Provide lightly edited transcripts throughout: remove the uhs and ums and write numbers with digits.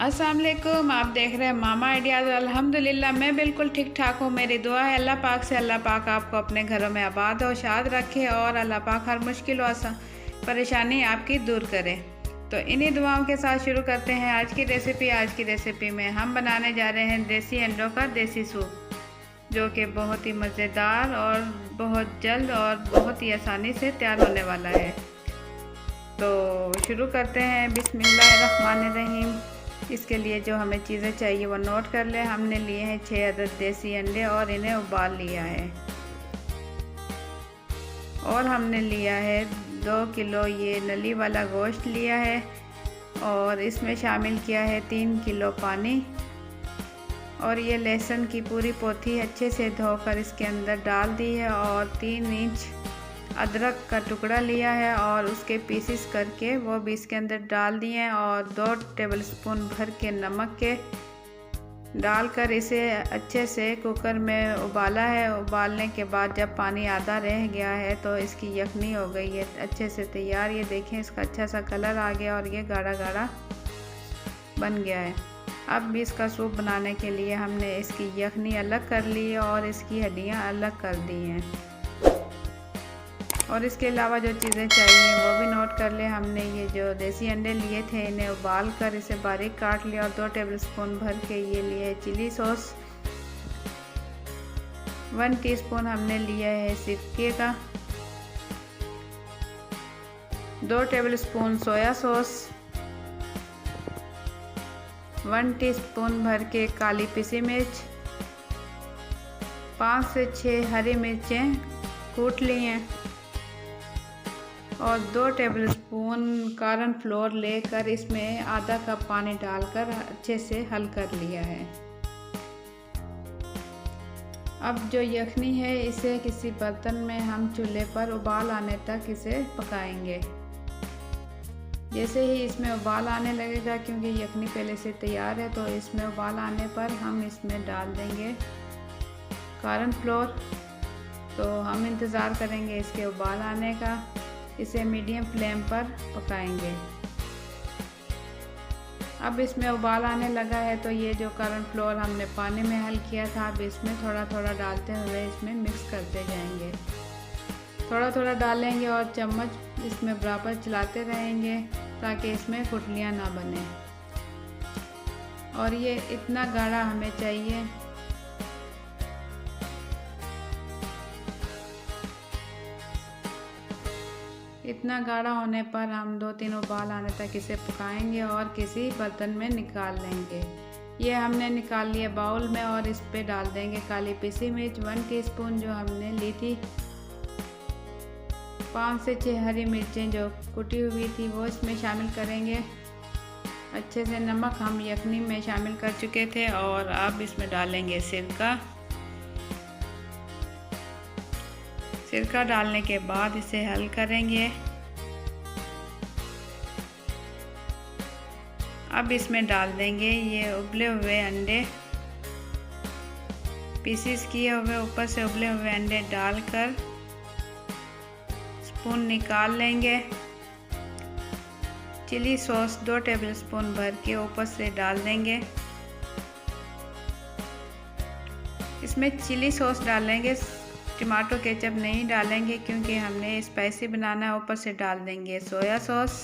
अस्सलाम वालेकुम। आप देख रहे हैं मामा आइडियाज़। अल्हम्दुलिल्लाह मैं बिल्कुल ठीक ठाक हूँ। मेरी दुआ है अल्लाह पाक से, अल्लाह पाक आपको अपने घरों में आबाद और शाद रखे और अल्लाह पाक हर मुश्किल और परेशानी आपकी दूर करे। तो इन्हीं दुआओं के साथ शुरू करते हैं आज की रेसिपी। आज की रेसिपी में हम बनाने जा रहे हैं देसी अंडों का देसी सूप, जो कि बहुत ही मज़ेदार और बहुत जल्द और बहुत ही आसानी से तैयार होने वाला है। तो शुरू करते हैं। बिस्मिल्लाहिर्रहमानिर्रहीम। इसके लिए जो हमें चीज़ें चाहिए वो नोट कर लें। हमने लिए हैं 6 अदद देसी अंडे और इन्हें उबाल लिया है। और हमने लिया है 2 किलो ये नली वाला गोश्त लिया है और इसमें शामिल किया है 3 किलो पानी। और ये लहसुन की पूरी पोथी अच्छे से धोकर इसके अंदर डाल दी है और 3 इंच अदरक का टुकड़ा लिया है और उसके पीसेस करके वो भी इसके अंदर डाल दिए हैं और 2 टेबलस्पून भर के नमक के डालकर इसे अच्छे से कुकर में उबाला है। उबालने के बाद जब पानी आधा रह गया है तो इसकी यखनी हो गई है अच्छे से तैयार। ये देखें, इसका अच्छा सा कलर आ गया और ये गाढ़ा गाढ़ा बन गया है। अब भी इसका सूप बनाने के लिए हमने इसकी यखनी अलग कर ली है और इसकी हड्डियाँ अलग कर दी हैं। और इसके अलावा जो चीज़ें चाहिए वो भी नोट कर ले। हमने ये जो देसी अंडे लिए थे इन्हें उबाल कर इसे बारीक काट लिया और 2 टेबलस्पून भर के ये लिए चिली सॉस, 1 टीस्पून हमने लिया है सिरके का, 2 टेबलस्पून सोया सॉस, 1 टीस्पून भर के काली पिसी मिर्च, 5 से 6 हरी मिर्चें कूट ली हैं और 2 टेबलस्पून कॉर्न फ्लोर लेकर इसमें आधा कप पानी डालकर अच्छे से हल कर लिया है। अब जो यखनी है इसे किसी बर्तन में हम चूल्हे पर उबाल आने तक इसे पकाएंगे। जैसे ही इसमें उबाल आने लगेगा, क्योंकि यखनी पहले से तैयार है, तो इसमें उबाल आने पर हम इसमें डाल देंगे कॉर्न फ्लोर। तो हम इंतज़ार करेंगे इसके उबाल आने का। इसे मीडियम फ्लेम पर पकाएंगे। अब इसमें उबाल आने लगा है तो ये जो कॉर्न फ्लोर हमने पानी में हल किया था, अब इसमें थोड़ा थोड़ा डालते हुए इसमें मिक्स करते जाएंगे। थोड़ा थोड़ा डालेंगे और चम्मच इसमें बराबर चलाते रहेंगे ताकि इसमें गुठलियाँ ना बने। और ये इतना गाढ़ा हमें चाहिए। इतना गाढ़ा होने पर हम 2-3 उबाल आने तक इसे पकाएंगे और किसी बर्तन में निकाल लेंगे। ये हमने निकाल लिया बाउल में और इस पे डाल देंगे काली पिसी मिर्च 1 टीस्पून जो हमने ली थी, 5 से 6 हरी मिर्चें जो कुटी हुई थी वो इसमें शामिल करेंगे। अच्छे से नमक हम यखनी में शामिल कर चुके थे और अब इसमें डालेंगे सिरका। सिरका डालने के बाद इसे हल करेंगे। अब इसमें डाल देंगे ये उबले हुए अंडे, पीसेस किए हुए ऊपर से उबले हुए अंडे डालकर स्पून निकाल लेंगे। चिली सॉस 2 टेबलस्पून भर के ऊपर से डाल देंगे। इसमें चिली सॉस डालेंगे, टमाटो केचप नहीं डालेंगे क्योंकि हमने स्पाइसी बनाना है। ऊपर से डाल देंगे सोया सॉस।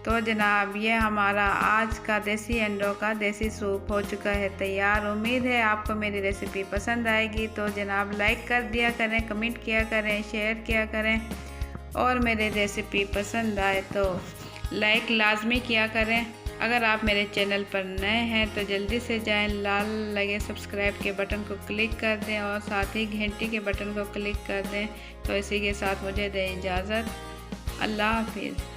तो जनाब ये हमारा आज का देसी अंडों का देसी सूप हो चुका है तैयार। उम्मीद है आपको मेरी रेसिपी पसंद आएगी। तो जनाब लाइक कर दिया करें, कमेंट किया करें, शेयर किया करें और मेरी रेसिपी पसंद आए तो लाइक लाजमी किया करें। अगर आप मेरे चैनल पर नए हैं तो जल्दी से जाएं, लाल लगे सब्सक्राइब के बटन को क्लिक कर दें और साथ ही घंटी के बटन को क्लिक कर दें। तो इसी के साथ मुझे दें इजाज़त। अल्लाह हाफिज़।